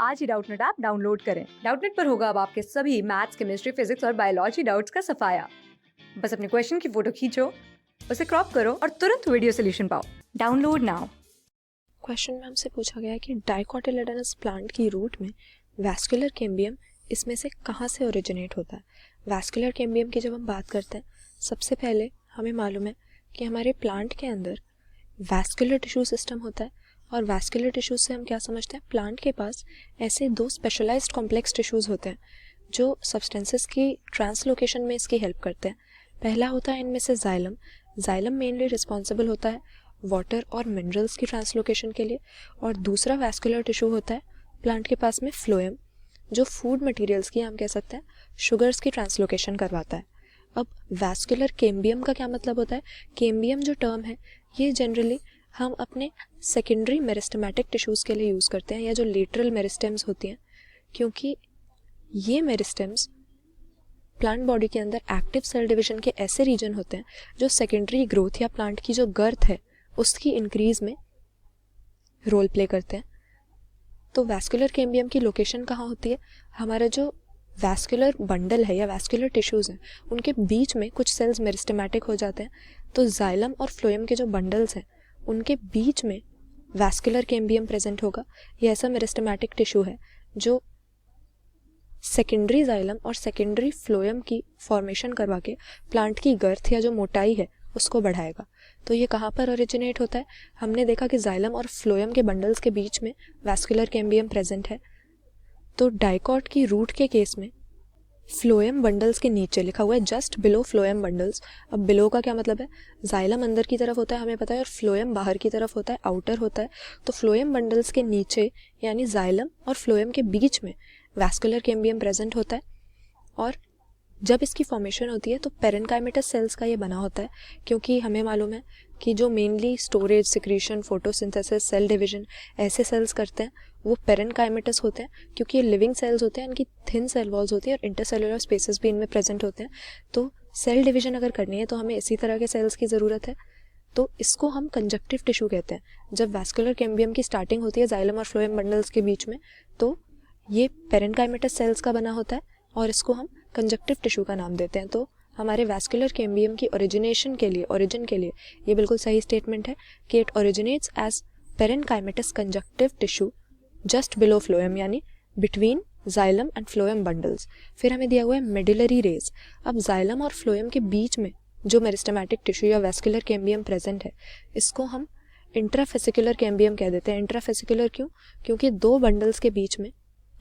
आज ही Doubtnut app download करें। Doubtnut पर होगा अब आपके सभी मैथ्स, केमिस्ट्री, फिजिक्स और बायोलॉजी डाउट्स का सफाया। बस अपने क्वेश्चन की फोटो खींचो, उसे क्रॉप करो और तुरंत वीडियो सोल्यूशन पाओ। Download now. क्वेश्चन में हमसे पूछा गया है कि डाइकोटिलेडोनस प्लांट की रूट में वैस्कुलर कैम्बियम इसमें से कहाँ से ओरिजिनेट होता है। वैस्कुलर कैम्बियम की जब हम बात करते हैं, सबसे पहले हमें मालूम है कि हमारे प्लांट के अंदर वैस्कुलर टिश्यू सिस्टम होता है। और वैस्कुलर टिश्यू से हम क्या समझते हैं, प्लांट के पास ऐसे दो स्पेशलाइज्ड कॉम्प्लेक्स टिश्यूज होते हैं जो सब्सटेंसेस की ट्रांसलोकेशन में इसकी हेल्प करते हैं। पहला होता है इनमें से जाइलम। जाइलम मेनली रिस्पॉन्सिबल होता है वाटर और मिनरल्स की ट्रांसलोकेशन के लिए। और दूसरा वैस्कुलर टिश्यू होता है प्लांट के पास में फ्लोएम, जो फूड मटेरियल्स की हम कह सकते हैं शुगर्स की ट्रांसलोकेशन करवाता है। अब वैस्कुलर कैम्बियम का क्या मतलब होता है? कैम्बियम जो टर्म है ये जनरली हम अपने सेकेंडरी मेरिस्टेमेटिक टिश्यूज़ के लिए यूज़ करते हैं, या जो लेटरल मेरिस्टेम्स होती हैं, क्योंकि ये मेरिस्टेम्स प्लांट बॉडी के अंदर एक्टिव सेल डिवीजन के ऐसे रीजन होते हैं जो सेकेंडरी ग्रोथ या प्लांट की जो गर्थ है उसकी इंक्रीज में रोल प्ले करते हैं। तो वैस्कुलर कैम्बियम की लोकेशन कहाँ होती है? हमारा जो वैस्कुलर बंडल है या वैस्कुलर टिश्यूज़ हैं उनके बीच में कुछ सेल्स मेरिस्टेमेटिक हो जाते हैं। तो जाइलम और फ्लोएम के जो बंडल्स हैं उनके बीच में वैस्कुलर कैम्बियम प्रेजेंट होगा। ये ऐसा मेरिस्टेमेटिक टिश्यू है जो सेकेंडरी जाइलम और सेकेंडरी फ्लोएम की फॉर्मेशन करवा के प्लांट की गर्थ या जो मोटाई है उसको बढ़ाएगा। तो ये कहाँ पर ओरिजिनेट होता है? हमने देखा कि जाइलम और फ्लोएम के बंडल्स के बीच में वैस्कुलर कैम्बियम प्रेजेंट है। तो डाइकॉट की रूट के केस में फ्लोएम बंडल्स के नीचे लिखा हुआ है जस्ट बिलो फ्लोएम बंडल्स। अब बिलो का क्या मतलब है? जाइलम अंदर की तरफ होता है हमें पता है, और फ्लोएम बाहर की तरफ होता है, आउटर होता है। तो फ्लोएम बंडल्स के नीचे यानी जाइलम और फ्लोएम के बीच में वैस्कुलर कैम्बियम प्रेजेंट होता है। और जब इसकी फॉर्मेशन होती है तो पेरेनकाइमेटस सेल्स का ये बना होता है, क्योंकि हमें मालूम है कि जो mainly storage, secretion, photosynthesis, cell division ऐसे सेल्स करते हैं वो पेरेनकाइमेटस होते हैं, क्योंकि ये लिविंग सेल्स होते हैं, इनकी थिन सेल वॉल्स होती है और इंटरसेलुलर स्पेसेस भी इनमें प्रेजेंट होते हैं। तो सेल डिवीजन अगर करनी है तो हमें इसी तरह के सेल्स की ज़रूरत है। तो इसको हम कंजक्टिव टिश्यू कहते हैं। जब वैस्कुलर कैम्बियम की स्टार्टिंग होती है जाइलम और फ्लोएम बंडल्स के बीच में, तो ये पेरेनकाइमेटस सेल्स का बना होता है और इसको हम कंजक्टिव टिश्यू का नाम देते हैं। तो हमारे वैस्कुलर कैम्बियम की ओरिजिन के लिए ये बिल्कुल सही स्टेटमेंट है कि it originates as parenchymatous conjunctive tissue just below phloem, यानी between xylem and phloem bundles. फिर हमें दिया हुआ है मेडुलरी रेज। अब जाइलम और फ्लोएम के बीच में जो मेरिस्टेमेटिक टिश्यू या वैस्कुलर कैम्बियम प्रेजेंट है इसको हम इंट्राफेसिकुलर कैम्बियम कह देते हैं। इंट्राफेसिकुलर क्यों? क्योंकि दो बंडल्स के बीच में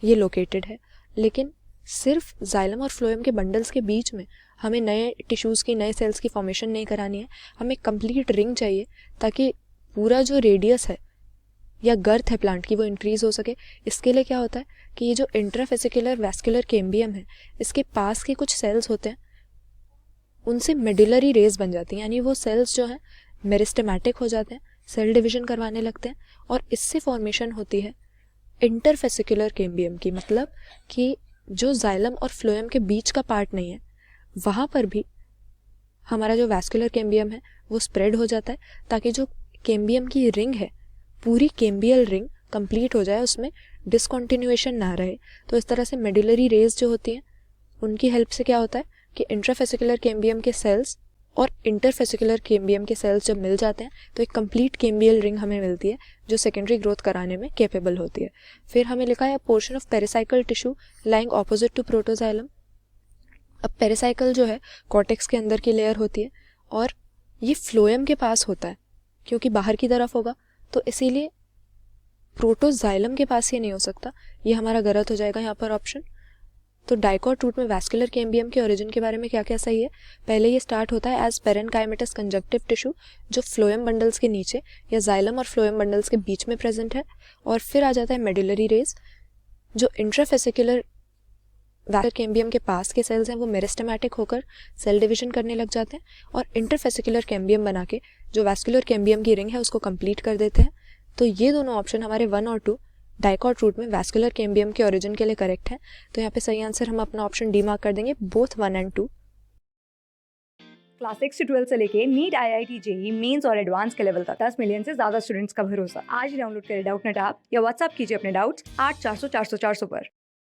ये लोकेटेड है। लेकिन सिर्फ जाइलम और फ्लोएम के बंडल्स के बीच में हमें नए टिश्यूज़ की, नए सेल्स की फॉर्मेशन नहीं करानी है, हमें कंप्लीट रिंग चाहिए ताकि पूरा जो रेडियस है या गर्थ है प्लांट की वो इंक्रीज हो सके। इसके लिए क्या होता है कि ये जो इंट्राफेसिकुलर वैस्कुलर कैम्बियम है इसके पास के कुछ सेल्स होते हैं उनसे मेडुलरी रेज बन जाती हैं, यानी वो सेल्स जो हैं मेरिस्टेमेटिक हो जाते हैं, सेल डिवीजन करवाने लगते हैं और इससे फॉर्मेशन होती है इंटरफेसिकुलर कैम्बियम की। मतलब कि जो जाइलम और फ्लोएम के बीच का पार्ट नहीं है वहाँ पर भी हमारा जो वैस्कुलर कैम्बियम है वो स्प्रेड हो जाता है ताकि जो कैम्बियम की रिंग है पूरी कैम्बियल रिंग कंप्लीट हो जाए, उसमें डिसकंटिन्यूएशन ना रहे। तो इस तरह से मेडुलरी रेज जो होती हैं उनकी हेल्प से क्या होता है कि इंट्राफेसिकुलर कैम्बियम के सेल्स और इंटरफेसिकुलर कैम्बियम के सेल्स जब मिल जाते हैं तो एक कंप्लीट कैम्बियल रिंग हमें मिलती है जो सेकेंडरी ग्रोथ कराने में कैपेबल होती है। फिर हमें लिखा है portion of pericycle tissue lying opposite to protoxylem. अब पेरिसाइकल जो है कॉर्टेक्स के अंदर की लेयर होती है और ये फ्लोएम के पास होता है क्योंकि बाहर की तरफ होगा, तो इसीलिए प्रोटोजाइलम के पास ये नहीं हो सकता, ये हमारा गलत हो जाएगा यहाँ पर ऑप्शन। तो डाइकॉट रूट में वैस्कुलर कैम्बियम के ओरिजिन के बारे में क्या क्या सही है? पहले ये स्टार्ट होता है एज पेरेनकाइमेटस कंजक्टिव टिश्यू जो फ्लोएम बंडल्स के नीचे या जाइलम और फ्लोएम बंडल्स के बीच में प्रेजेंट है। और फिर आ जाता है मेडुलरी रेज जो इंट्राफेसिकुलर वैस्कुलर कैम्बियम के पास के सेल्स हैं वो मेरिस्टेमेटिक होकर सेल डिवीजन करने लग जाते हैं और इंटरफेसिकुलर कैम्बियम बना के जो वैस्कुलर कैम्बियम की रिंग है उसको कंप्लीट कर देते हैं। तो ये दोनों ऑप्शन हमारे 1 और 2 डाइकॉट रूट में वैस्कुलर कैम्बियम के ओरिजिन के लिए करेक्ट है। तो यहाँ पे सही आंसर हम अपना ऑप्शन डी मार्क कर देंगे, बोथ 1 and 2। क्लास 6 से 12 से लेके नीट, IIT, जेई मेंस और एडवांस के लेवल तक 10 मिलियन से ज्यादा स्टूडेंट्स का भरोसा। आज ही डाउनलोड करें डाउटनेट ऐप या व्हाट्सएप कीजिए अपने डाउट्स 8400 400 400 पर।